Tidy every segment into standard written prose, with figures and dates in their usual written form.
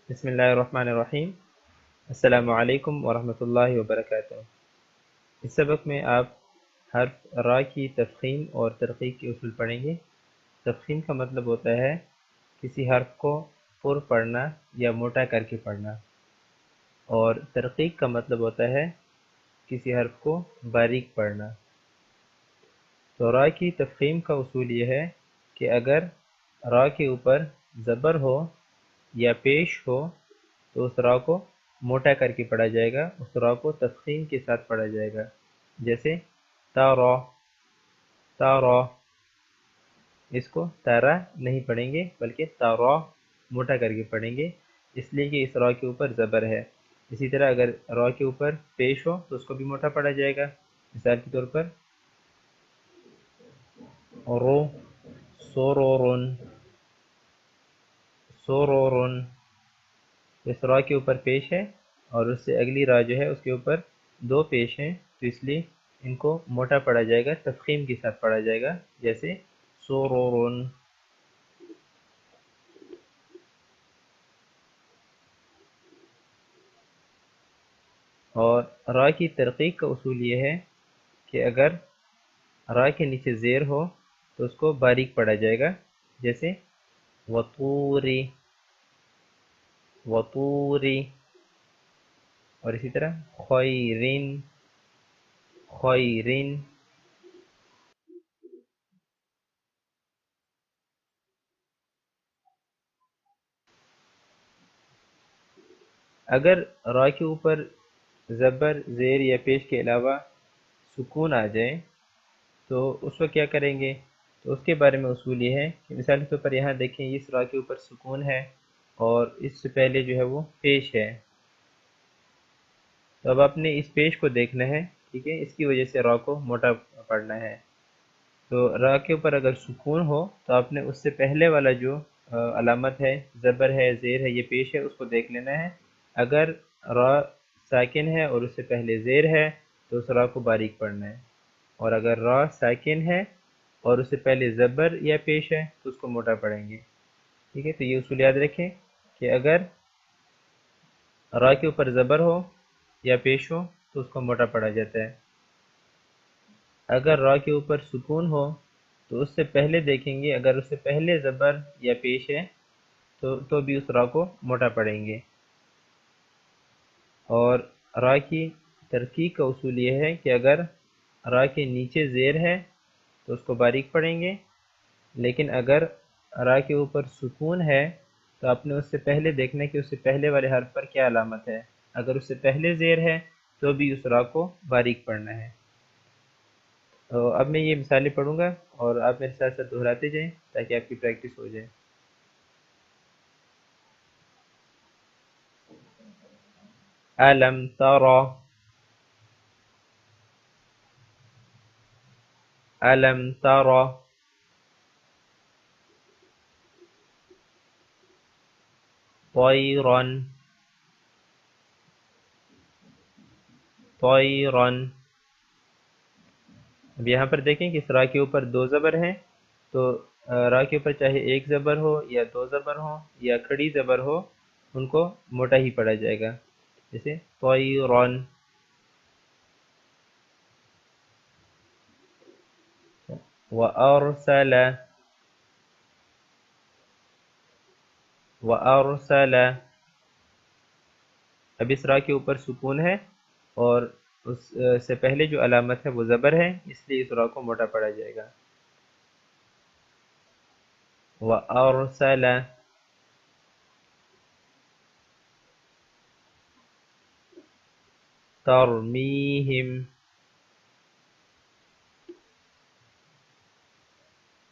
بسم اللہ الرحمن الرحیم۔ السلام علیکم ورحمۃ اللہ وبرکاتہ۔ اس سبق میں آپ حرف را کی تفخیم اور ترقیق کے اصول پڑھیں گے۔ تفخیم کا مطلب ہوتا ہے کسی حرف کو پر پڑھنا یا موٹا کر کے پڑھنا، اور ترقیق کا مطلب ہوتا ہے کسی حرف کو باریک پڑھنا۔ تو را کی تفخیم کا اصول یہ ہے کہ اگر را کے اوپر زبر ہو یا پیش ہو تو اس را کو موٹا کر کے پڑھا جائے گا، اس را کو تفخیم کے ساتھ پڑھا جائے گا۔ جیسے تارا، تارا، اس کو تارا نہیں پڑھیں گے بلکہ تارا موٹا کر کے پڑھیں گے، اس لیے کہ اس را کے اوپر زبر ہے۔ اسی طرح اگر را کے اوپر پیش ہو تو اس کو بھی موٹا پڑھا جائے گا۔ مثال کے طور پر رو، سورورن، سورورن، اس را کے اوپر پیش ہے اور اس سے اگلی را جو ہے اس کے اوپر دو پیش ہیں، تو اس لیے ان کو موٹا پڑھا جائے گا، تفخیم کے ساتھ پڑھا جائے گا، جیسے سورورن۔ اور را کی ترقیق کا اصول یہ ہے کہ اگر را کے نیچے زیر ہو تو اس کو باریک پڑھا جائے گا، جیسے وطوری، وطوری، اور اسی طرح خیرین، خیرین۔ اگر را کے اوپر زبر، زیر یا پیش کے علاوہ سکون آ جائے تو اس وقت کیا کریں گے؟ تو اس کے بارے میں اصول یہ ہے کہ مثال کے طور پر یہاں دیکھیں، اس را کے اوپر سکون ہے اور اس سے پہلے جو ہے وہ پیش ہے، تو اب آپ نے اس پیش کو دیکھنا ہے، ٹھیک ہے، اس کی وجہ سے را کو موٹا پڑھنا ہے۔ تو را کے اوپر اگر سکون ہو تو آپ نے اس سے پہلے والا جو علامت ہے، زبر ہے، زیر ہے، یہ پیش ہے، اس کو دیکھ لینا ہے۔ اگر را ساکن ہے اور اس سے پہلے زیر ہے تو اس را کو باریک پڑھنا ہے، اور اگر را ساکن ہے اور اس سے پہلے زبر یا پیش ہے تو اس کو موٹا پڑھیں گے، ٹھیک ہے۔ تو یہ اصول یاد رکھیں کہ اگر را کے اوپر زبر ہو یا پیش ہو تو اس کو موٹا پڑھا جاتا ہے۔ اگر را کے اوپر سکون ہو تو اس سے پہلے دیکھیں گے، اگر اس سے پہلے زبر یا پیش ہے تو بھی اس را کو موٹا پڑھیں گے۔ اور را کی ترقیق کا اصول یہ ہے کہ اگر را کے نیچے زیر ہے تو اس کو باریک پڑھیں گے، لیکن اگر را کے اوپر سکون ہے تو آپ نے اس سے پہلے دیکھنا ہے کہ اس سے پہلے والے حرف پر کیا علامت ہے۔ اگر اس سے پہلے زیر ہے تو بھی اس را کو باریک پڑھنا ہے۔ تو اب میں یہ مثالیں پڑھوں گا اور آپ میرے ساتھ ساتھ دہراتے جائیں تاکہ آپ کی پریکٹس ہو جائے۔ علم ترى، علم ترى، طيرا، طيرا۔ اب یہاں پر دیکھیں کہ اس را کے اوپر دو زبر ہیں، تو را کے اوپر چاہے ایک زبر ہو یا دو زبر ہو یا کھڑی زبر ہو، ان کو موٹا ہی پڑھا جائے گا، جیسے طیران۔ وَأَرْسَلَ، وَأَرْسَلَ۔ اب اس را کے اوپر سکون ہے اور اس سے پہلے جو علامت ہے وہ زبر ہے، اس لیے اس را کو موٹا پڑھا جائے گا۔ وَأَرْسَلَ، تَرْمِيهِمْ،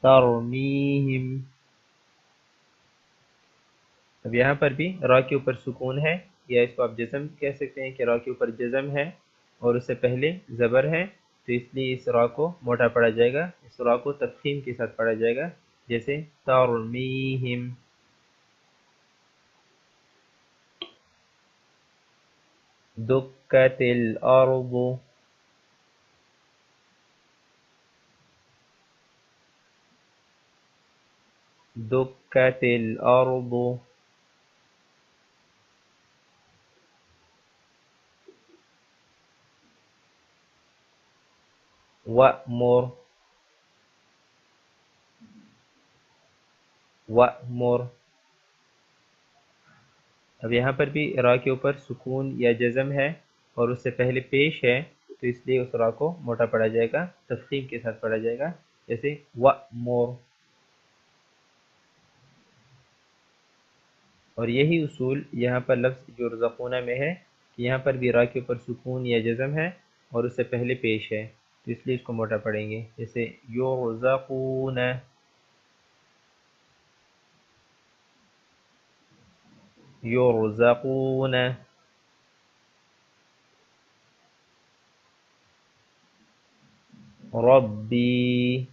تَرْمِيهِمْ۔ اب یہاں پر بھی را کے اوپر سکون ہے، یا اس کو آپ جزم کہہ سکتے ہیں کہ را کے اوپر جزم ہے اور اس سے پہلے زبر ہے، تو اس لیے اس را کو موٹا پڑھا جائے گا، اس را کو تفخیم کے ساتھ پڑھا جائے گا، جیسے ترمیہم۔ دکت الارض، دکت الارض۔ وَأْمُرْ وَأْمُرْ۔ اب یہاں پر بھی را کے اوپر سکون یا جزم ہے اور اس سے پہلے پیش ہے، تو اس لیے اس را کو موٹا پڑھا جائے گا، تفخیم کے ساتھ پڑھا جائے گا، جیسے وَأْمُرْ۔ اور یہی اصول یہاں پر لفظ یرزقون میں ہے کہ یہاں پر بھی را کے اوپر سکون یا جزم ہے اور اس سے پہلے پیش ہے، تو اس لیے اس کو موٹا پڑھیں گے، جیسے یرزقون یرزقون۔ ربی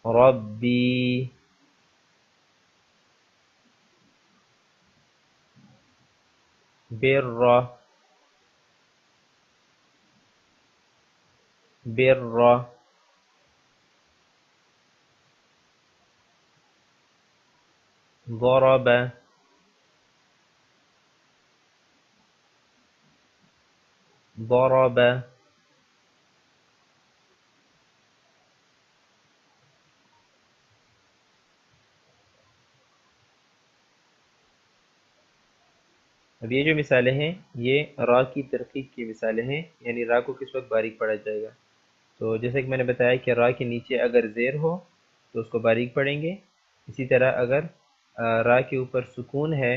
ربی بر بر ضرب ضرب اب یہ جو مثالیں ہیں یہ را کی ترقیق کی مثالیں ہیں، یعنی را کو کس وقت باریک پڑھا جائے گا۔ تو جیسے کہ میں نے بتایا کہ را کے نیچے اگر زیر ہو تو اس کو باریک پڑھیں گے، اسی طرح اگر را کے اوپر سکون ہے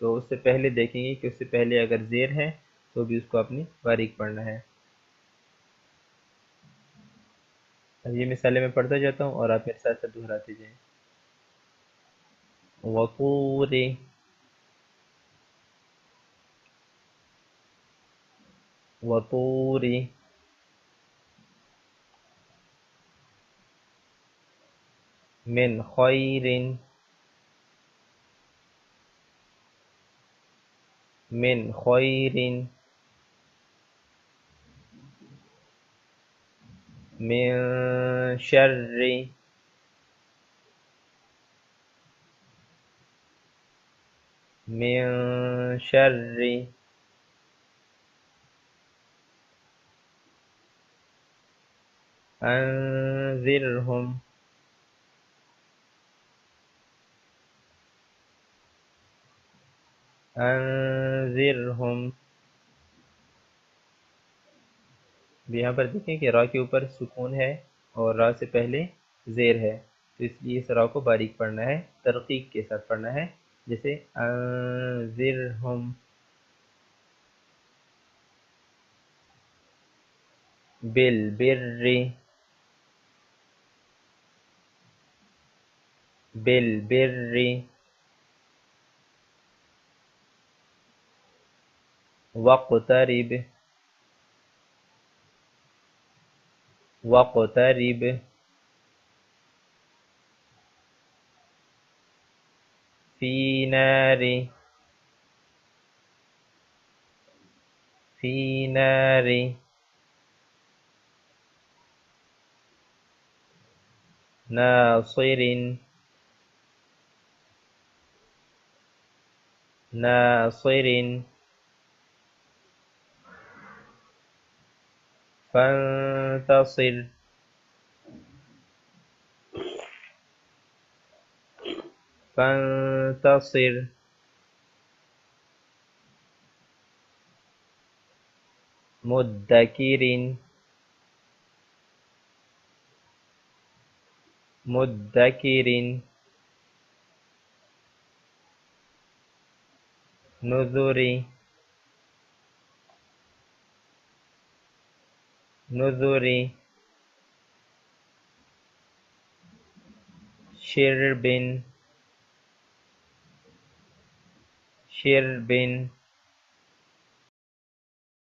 تو اس سے پہلے دیکھیں گے کہ اس سے پہلے اگر زیر ہے تو بھی اس کو اپنی باریک پڑھنا ہے۔ اب یہ مثالیں میں پڑھتا جاتا ہوں اور آپ میرے ساتھ ساتھ دہراتے جائیں۔ وَطُورِ وَطُورِ من خیر من خیر من شر من شر انذرهم انذرهم۔ یہاں پر دیکھیں کہ را کے اوپر سکون ہے اور را سے پہلے زیر ہے، تو اس لیے اس را کو باریک پڑھنا ہے، ترقیق کے ساتھ پڑھنا ہے، جیسے انذرهم بالبر بالبر واقترب واقترب فی نار فی نار ناصر ناصر فانتصر فانتصر مدکر مدکر نذر نذر شرب شرب